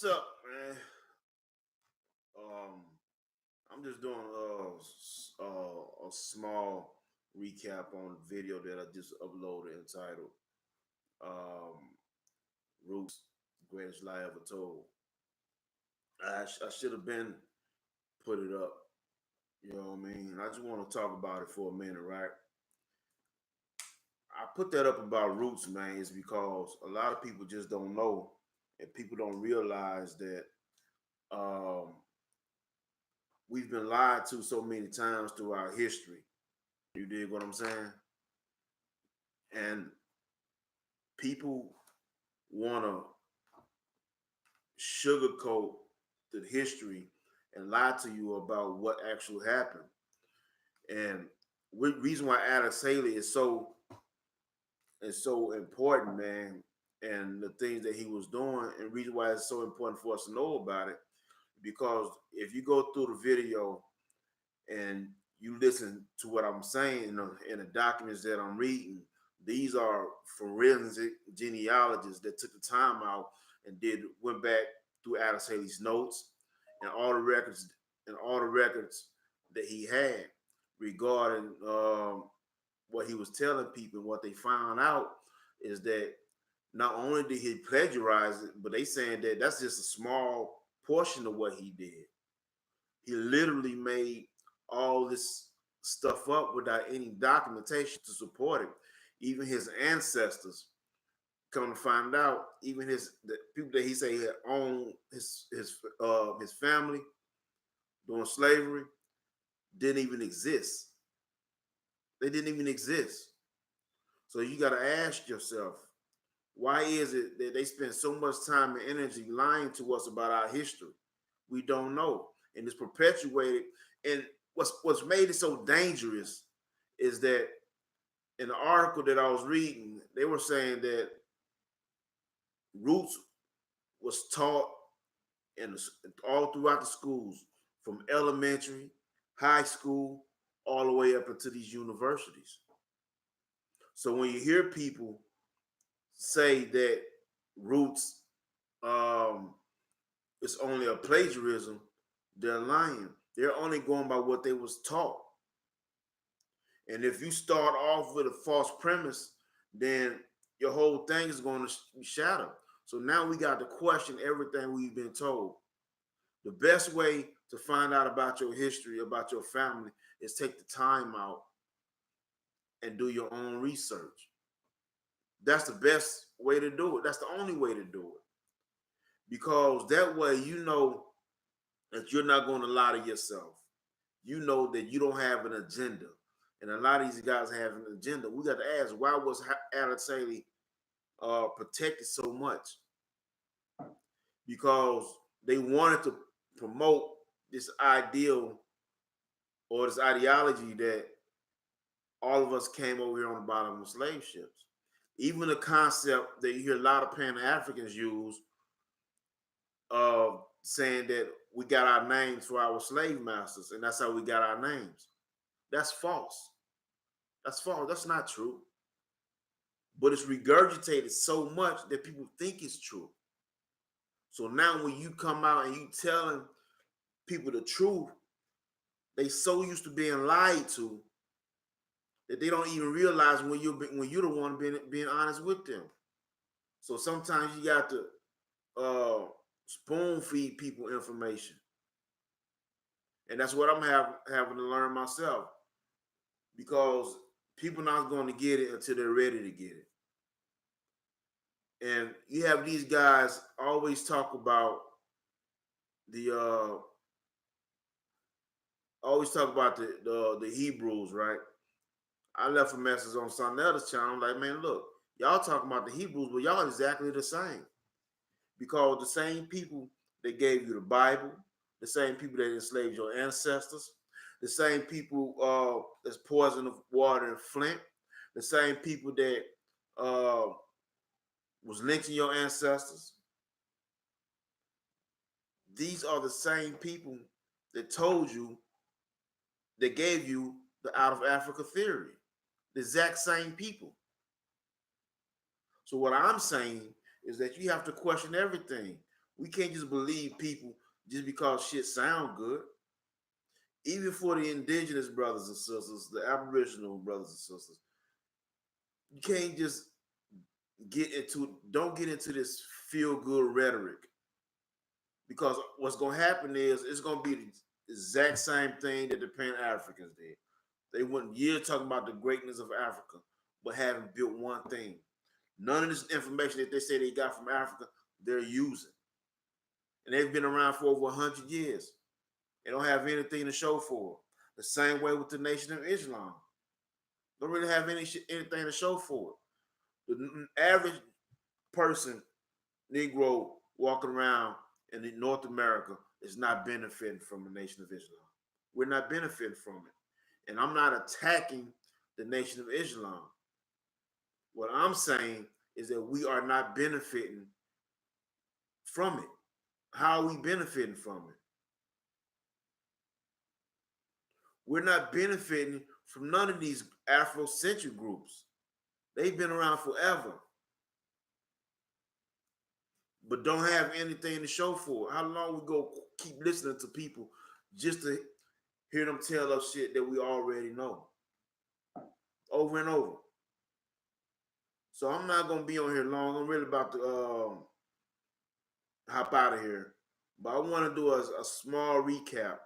What's up, man? Um, I'm just doing a small recap on the video that I just uploaded entitled um, "Roots: Greatest Lie Ever Told." I should have been put it up. You know what I mean? I just want to talk about it for a minute, right? I put that up about roots, man, is because a lot of people just don't know, and people don't realize that um, we've been lied to so many times through our history. You dig what I'm saying? And people want to sugarcoat the history and lie to you about what actually happened. And the reason why Alex Haley is so important, man, and the things that he was doing, and reason why it's so important for us to know about it, because if you go through the video and you listen to what I'm saying in the documents that I'm reading, these are forensic genealogists that took the time out and went back through Alex Haley's notes and all the records that he had regarding what he was telling people. What they found out is that not only did he plagiarize it, but they saying that that's just a small portion of what he did. He literally made all this stuff up without any documentation to support it. Even his ancestors, come to find out, even the people that he say he had owned his family during slavery didn't even exist. They didn't even exist. So you got to ask yourself, why is it that they spend so much time and energy lying to us about our history? We don't know, and it's perpetuated. And what's made it so dangerous is that in the article that I was reading, they were saying that roots was taught in all throughout the schools, from elementary, high school, all the way up into these universities. So when you hear people say that roots um, is only a plagiarism, they're lying. They're only going by what they was taught. And if you start off with a false premise, then your whole thing is going to be shattered. So now we got to question everything we've been told. The best way to find out about your history, about your family, is take the time out and do your own research. That's the best way to do it. That's the only way to do it. Because that way you know that you're not going to lie to yourself. You know that you don't have an agenda. And a lot of these guys have an agenda. We got to ask, why was Alex Haley protected so much? Because they wanted to promote this ideal or this ideology that all of us came over here on the bottom of slave ships. Even the concept that you hear a lot of Pan Africans use of saying that we got our names for our slave masters, and that's how we got our names. That's false. That's false. That's not true. But it's regurgitated so much that people think it's true. So now when you come out and you telling people the truth, they so used to being lied to that they don't even realize when you're the one being honest with them. So sometimes you got to spoon feed people information, and that's what I'm having to learn myself, because people not going to get it until they're ready to get it. And you have these guys always talk about the the Hebrews, right? I left a message on something else channel. I'm like, man, look, y'all talking about the Hebrews, but y'all exactly the same. Because the same people that gave you the Bible, the same people that enslaved your ancestors, the same people that's poisoned the water in Flint, the same people that uh, was lynching your ancestors. These are the same people that told you, that gave you the out of Africa theory. The exact same people. So what I'm saying is that you have to question everything. We can't just believe people just because shit sound good. Even for the indigenous brothers and sisters, the Aboriginal brothers and sisters, you can't just don't get into this feel good rhetoric, because what's gonna happen is it's gonna be the exact same thing that the Pan Africans did. They went years talking about the greatness of Africa, but haven't built one thing. None of this information that they say they got from Africa, they're using. And they've been around for over 100 years. They don't have anything to show for it. The same way with the Nation of Islam. Don't really have anything to show for it. The average person, Negro, walking around in North America is not benefiting from the Nation of Islam. We're not benefiting from it. And I'm not attacking the Nation of Islam. What I'm saying is that we are not benefiting from it. How are we benefiting from it? We're not benefiting from none of these Afrocentric groups. They've been around forever, but don't have anything to show for it. How long we go keep listening to people just to hear them tell us shit that we already know over and over? So I'm not gonna be on here long. I'm really about to hop out of here, but I want to do a small recap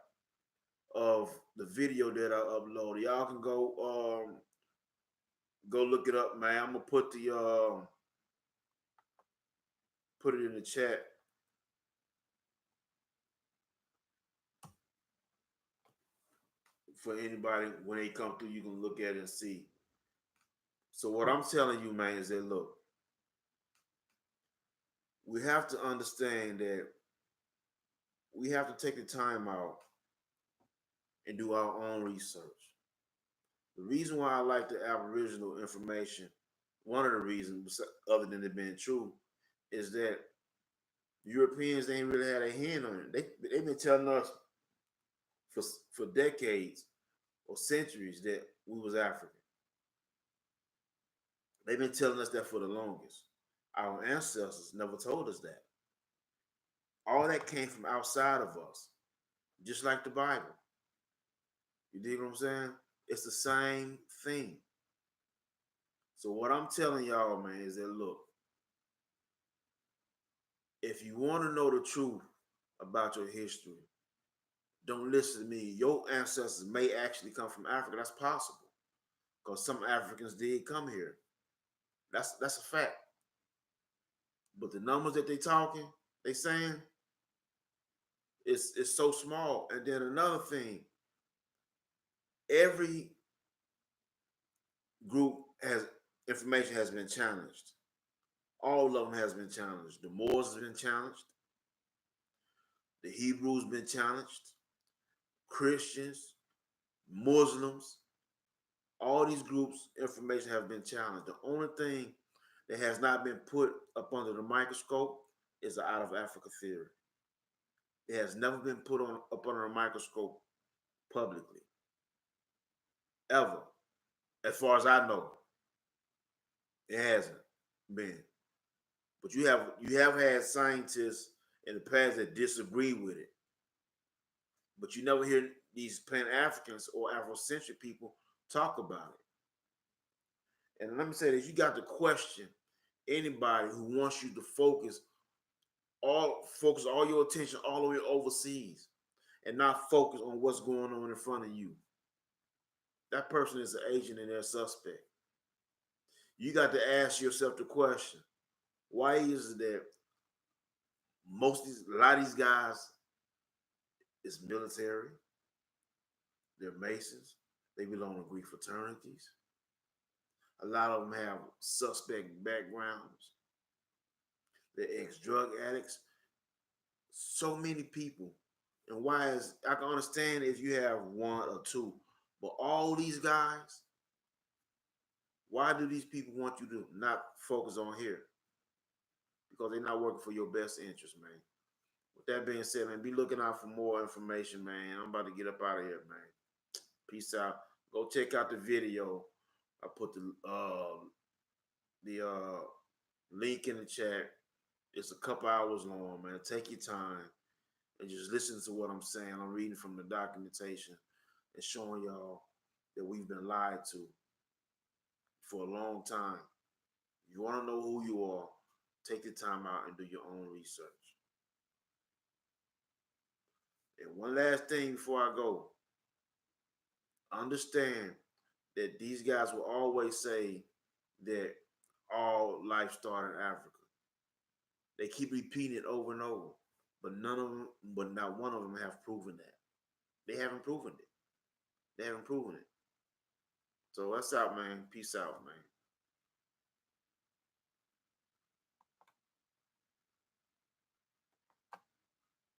of the video that I uploaded. Y'all can go look it up, man. I'm gonna put it in the chat. For anybody, when they come through, you can look at it and see. So what I'm telling you, man, is that look, we have to understand that we have to take the time out and do our own research. The reason why I like the Aboriginal information, one of the reasons, other than it being true, is that Europeans ain't really had a hand on it. They've been telling us for decades or centuries that we was African. They've been telling us that for the longest. Our ancestors never told us that. All that came from outside of us, just like the Bible. You dig what I'm saying? It's the same thing. So what I'm telling y'all, man, is that look, if you want to know the truth about your history, don't listen to me. Your ancestors may actually come from Africa. That's possible, because some Africans did come here. That's a fact. But the numbers that they saying, it's so small. And then another thing, every group has been challenged. All of them has been challenged. The Moors has been challenged. The Hebrews been challenged. Christians, Muslims, all these groups' information have been challenged. The only thing that has not been put up under the microscope is the out of Africa theory. It has never been put up under a microscope publicly, ever, as far as I know. It hasn't been. But you have had scientists in the past that disagree with it. But you never hear these Pan-Africans or Afrocentric people talk about it. And let me say this, you got to question anybody who wants you to focus all your attention all the way overseas and not focus on what's going on in front of you. That person is an agent and they're a suspect. You got to ask yourself the question, why is it that a lot of these guys is military, they're Masons, they belong to Greek fraternities. A lot of them have suspect backgrounds. They're ex-drug addicts. So many people. And why is, I can understand if you have one or two, but all these guys, why do these people want you to not focus on here? Because they're not working for your best interest, man. With that being said, man, be looking out for more information, man. I'm about to get up out of here, man. Peace out. Go check out the video. I put the link in the chat. It's a couple hours long, man. Take your time and just listen to what I'm saying. I'm reading from the documentation and showing y'all that we've been lied to for a long time. You want to know who you are, take the time out and do your own research. And one last thing before I go, understand that these guys will always say that all life started in Africa. They keep repeating it over and over, but not one of them have proven that. They haven't proven it. They haven't proven it. So that's out, man. Peace out, man.